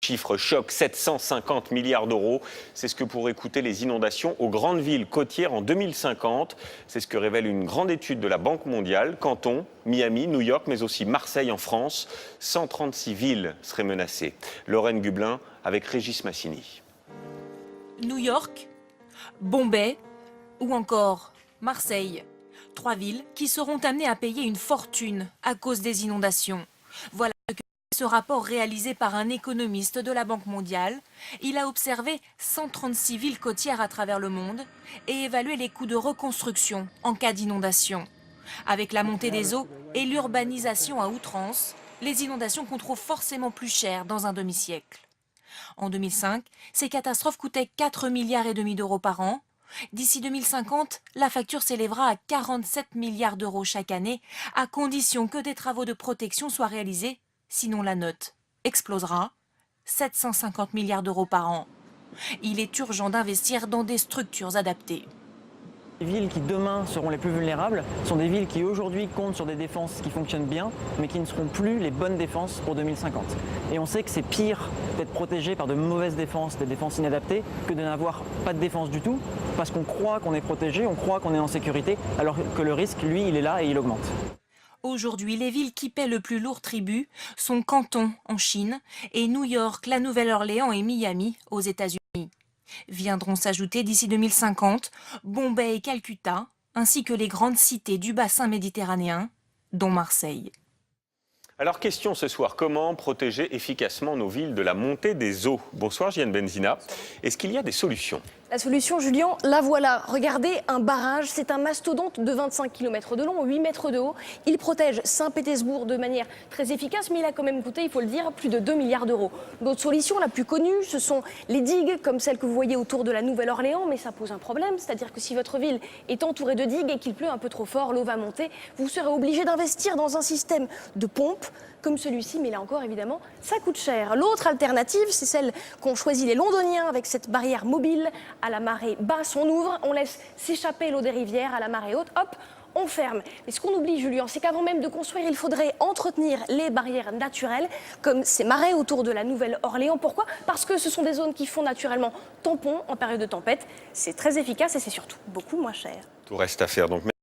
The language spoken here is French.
Chiffre choc, 750 milliards d'euros. C'est ce que pourraient coûter les inondations aux grandes villes côtières en 2050. C'est ce que révèle une grande étude de la Banque mondiale. Canton, Miami, New York, mais aussi Marseille en France. 136 villes seraient menacées. Lorraine Gublin avec Régis Massini. New York, Bombay ou encore Marseille. 3 villes qui seront amenées à payer une fortune à cause des inondations. Voilà ce rapport réalisé par un économiste de la Banque mondiale. Il a observé 136 villes côtières à travers le monde et évalué les coûts de reconstruction en cas d'inondation. Avec la montée des eaux et l'urbanisation à outrance, les inondations coûteront forcément plus cher dans un demi-siècle. En 2005, ces catastrophes coûtaient 4,5 milliards d'euros par an. D'ici 2050, la facture s'élèvera à 47 milliards d'euros chaque année, à condition que des travaux de protection soient réalisés. Sinon, la note explosera. 750 milliards d'euros par an. Il est urgent d'investir dans des structures adaptées. Les villes qui demain seront les plus vulnérables sont des villes qui aujourd'hui comptent sur des défenses qui fonctionnent bien, mais qui ne seront plus les bonnes défenses pour 2050. Et on sait que c'est pire d'être protégé par de mauvaises défenses, des défenses inadaptées, que de n'avoir pas de défense du tout, parce qu'on croit qu'on est protégé, on croit qu'on est en sécurité, alors que le risque, lui, il est là et il augmente. Aujourd'hui, les villes qui paient le plus lourd tribut sont Canton en Chine et New York, la Nouvelle-Orléans et Miami aux États-Unis. Viendront s'ajouter d'ici 2050 Bombay et Calcutta, ainsi que les grandes cités du bassin méditerranéen, dont Marseille. Alors question ce soir, comment protéger efficacement nos villes de la montée des eaux? Bonsoir Gianne Benzina, est-ce qu'il y a des solutions? La solution, Julien, la voilà. Regardez, un barrage, c'est un mastodonte de 25 km de long, 8 mètres de haut. Il protège Saint-Pétersbourg de manière très efficace, mais il a quand même coûté, il faut le dire, plus de 2 milliards d'euros. L'autre solution, la plus connue, ce sont les digues, comme celle que vous voyez autour de la Nouvelle-Orléans, mais ça pose un problème, c'est-à-dire que si votre ville est entourée de digues et qu'il pleut un peu trop fort, l'eau va monter, vous serez obligé d'investir dans un système de pompe comme celui-ci, mais là encore, évidemment, ça coûte cher. L'autre alternative, c'est celle qu'ont choisi les Londoniens avec cette barrière mobile. À la marée basse, on ouvre, on laisse s'échapper l'eau des rivières. À la marée haute, hop, on ferme. Mais ce qu'on oublie, Julien, c'est qu'avant même de construire, il faudrait entretenir les barrières naturelles, comme ces marais autour de la Nouvelle-Orléans. Pourquoi? Parce que ce sont des zones qui font naturellement tampon en période de tempête. C'est très efficace et c'est surtout beaucoup moins cher. Tout reste à faire donc.